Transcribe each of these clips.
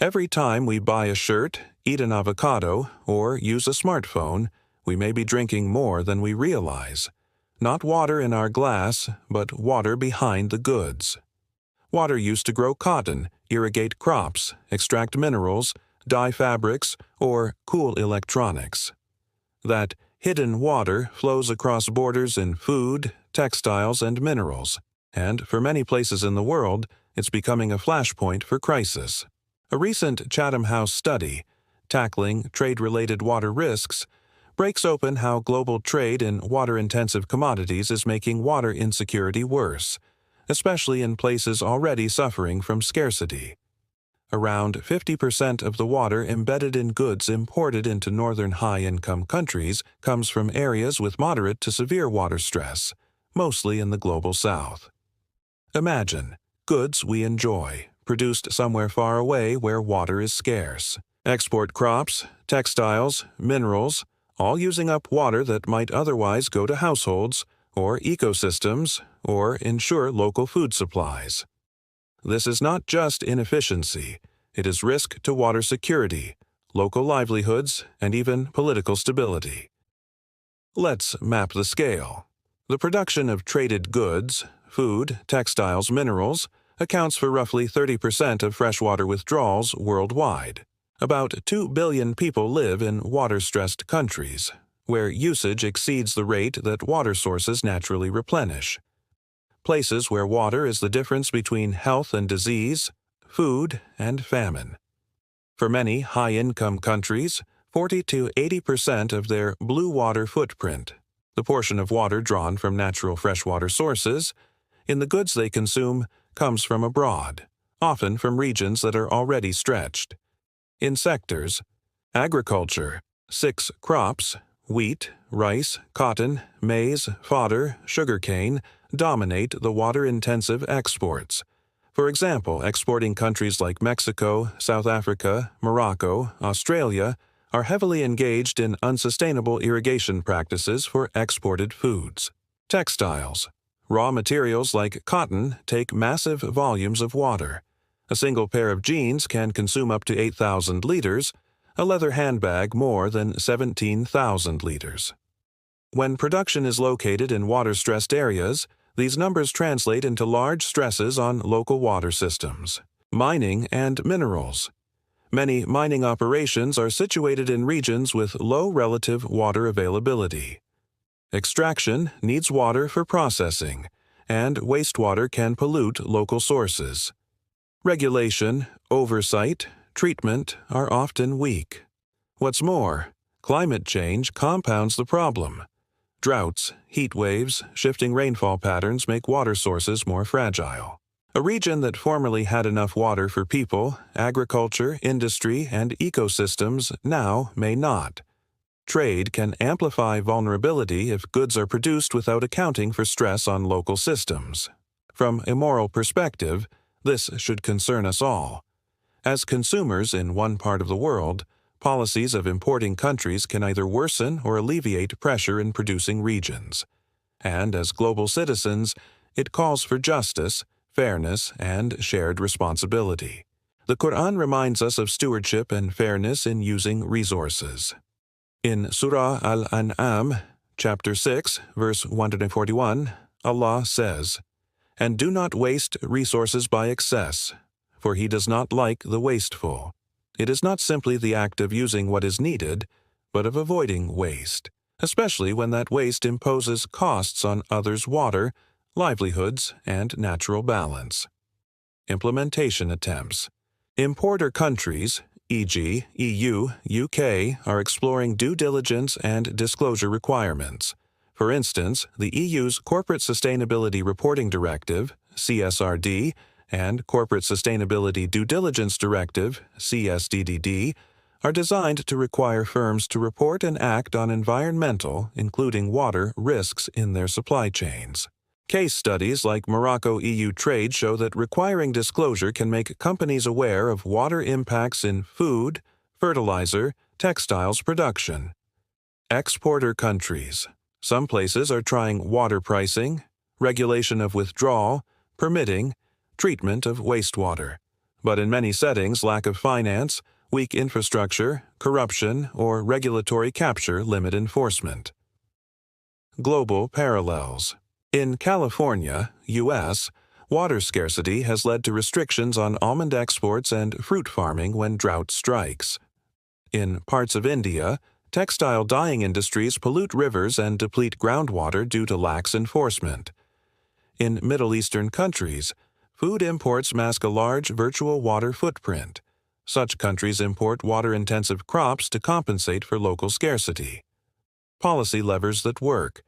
Every time we buy a shirt, eat an avocado, or use a smartphone, we may be drinking more than we realize. Not water in our glass, but water behind the goods. Water used to grow cotton, irrigate crops, extract minerals, dye fabrics, or cool electronics. That hidden water flows across borders in food, textiles, and minerals, and for many places in the world, it's becoming a flashpoint for crisis. A recent Chatham House study, Tackling Trade-Related Water Risks, breaks open how global trade in water-intensive commodities is making water insecurity worse, especially in places already suffering from scarcity. Around 50% of the water embedded in goods imported into northern high-income countries comes from areas with moderate to severe water stress, mostly in the global south. Imagine goods we enjoy, produced somewhere far away where water is scarce. Export crops, textiles, minerals, all using up water that might otherwise go to households or ecosystems or ensure local food supplies. This is not just inefficiency, it is risk to water security, local livelihoods, and even political stability. Let's map the scale. The production of traded goods, food, textiles, minerals, accounts for roughly 30% of freshwater withdrawals worldwide. About 2 billion people live in water-stressed countries, where usage exceeds the rate that water sources naturally replenish. Places where water is the difference between health and disease, food and famine. For many high-income countries, 40 to 80% of their blue water footprint, the portion of water drawn from natural freshwater sources, in the goods they consume comes from abroad, often from regions that are already stretched. In sectors, agriculture, 6 crops, wheat, rice, cotton, maize, fodder, sugarcane, dominate the water-intensive exports. For example, exporting countries like Mexico, South Africa, Morocco, Australia are heavily engaged in unsustainable irrigation practices for exported foods. Textiles. Raw materials like cotton take massive volumes of water. A single pair of jeans can consume up to 8,000 liters, a leather handbag more than 17,000 liters. When production is located in water-stressed areas, these numbers translate into large stresses on local water systems. Mining and minerals. Many mining operations are situated in regions with low relative water availability. Extraction needs water for processing, and wastewater can pollute local sources. Regulation, oversight, treatment are often weak. What's more, climate change compounds the problem. Droughts, heat waves, shifting rainfall patterns make water sources more fragile. A region that formerly had enough water for people, agriculture, industry, and ecosystems now may not. Trade can amplify vulnerability if goods are produced without accounting for stress on local systems. From a moral perspective, this should concern us all. As consumers in one part of the world, policies of importing countries can either worsen or alleviate pressure in producing regions. And as global citizens, it calls for justice, fairness, and shared responsibility. The Quran reminds us of stewardship and fairness in using resources. In Surah Al-An'am, chapter 6, verse 141, Allah says, "And do not waste resources by excess, for He does not like the wasteful." It is not simply the act of using what is needed, but of avoiding waste, especially when that waste imposes costs on others' water, livelihoods, and natural balance. Implementation attempts. Importer countries, e.g., EU, UK, are exploring due diligence and disclosure requirements. For instance, the EU's Corporate Sustainability Reporting Directive, CSRD, and Corporate Sustainability Due Diligence Directive, CSDDD, are designed to require firms to report and act on environmental, including water, risks in their supply chains. Case studies like Morocco-EU trade show that requiring disclosure can make companies aware of water impacts in food, fertilizer, textiles production. Exporter countries. Some places are trying water pricing, regulation of withdrawal, permitting, treatment of wastewater. But in many settings, lack of finance, weak infrastructure, corruption, or regulatory capture limit enforcement. Global parallels. In California, U.S., water scarcity has led to restrictions on almond exports and fruit farming when drought strikes. In parts of India, textile dyeing industries pollute rivers and deplete groundwater due to lax enforcement. In Middle Eastern countries, food imports mask a large virtual water footprint. Such countries import water-intensive crops to compensate for local scarcity. Policy levers that work.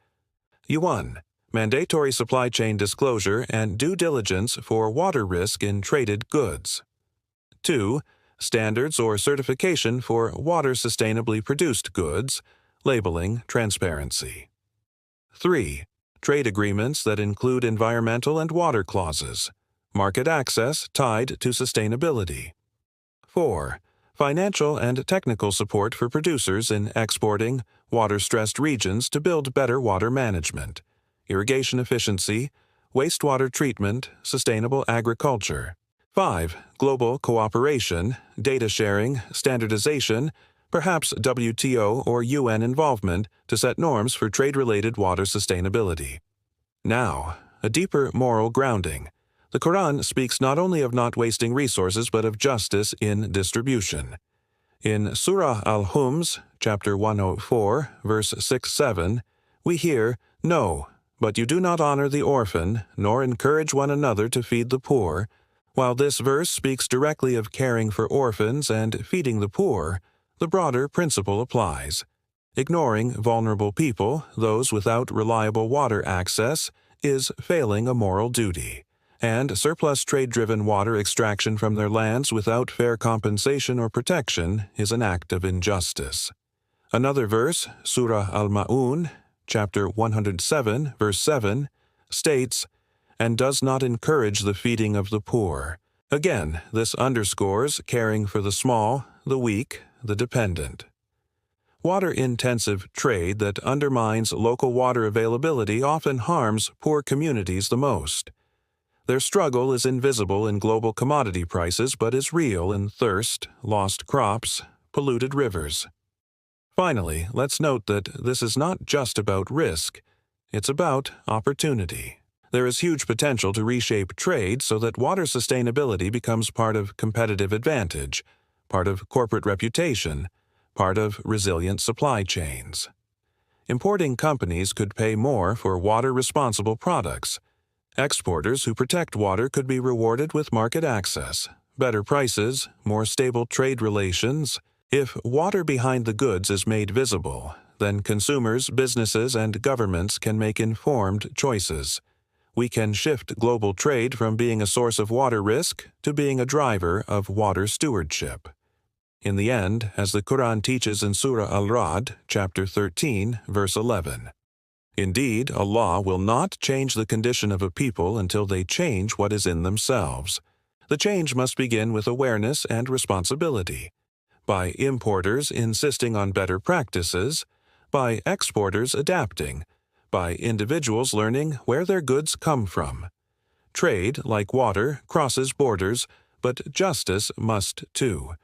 1. Mandatory supply chain disclosure and due diligence for water risk in traded goods. 2. Standards or certification for water sustainably produced goods, labeling, transparency. 3. Trade agreements that include environmental and water clauses, market access tied to sustainability. 4. Financial and technical support for producers in exporting water-stressed regions to build better water management, irrigation efficiency, wastewater treatment, sustainable agriculture. 5. Global cooperation, data sharing, standardization, perhaps WTO or UN involvement to set norms for trade-related water sustainability. Now, a deeper moral grounding. The Quran speaks not only of not wasting resources but of justice in distribution. In Surah Al-Hums, chapter 104, verse 6-7, we hear, "No, but you do not honor the orphan, nor encourage one another to feed the poor." While this verse speaks directly of caring for orphans and feeding the poor, the broader principle applies. Ignoring vulnerable people, those without reliable water access, is failing a moral duty. And surplus trade-driven water extraction from their lands without fair compensation or protection is an act of injustice. Another verse, Surah Al-Ma'un, chapter 107, verse 7, states, "and does not encourage the feeding of the poor." Again, this underscores caring for the small, the weak, the dependent. Water-intensive trade that undermines local water availability often harms poor communities the most. Their struggle is invisible in global commodity prices but is real in thirst, lost crops, polluted rivers. Finally, let's note that this is not just about risk, it's about opportunity. There is huge potential to reshape trade so that water sustainability becomes part of competitive advantage, part of corporate reputation, part of resilient supply chains. Importing companies could pay more for water-responsible products. Exporters who protect water could be rewarded with market access, better prices, more stable trade relations. If water behind the goods is made visible, then consumers, businesses, and governments can make informed choices. We can shift global trade from being a source of water risk to being a driver of water stewardship. In the end, as the Quran teaches in Surah Al-Ra'd, chapter 13, verse 11, "Indeed, Allah will not change the condition of a people until they change what is in themselves. The change must begin with awareness and responsibility, by importers insisting on better practices, by exporters adapting, by individuals learning where their goods come from. Trade, like water, crosses borders, but justice must too.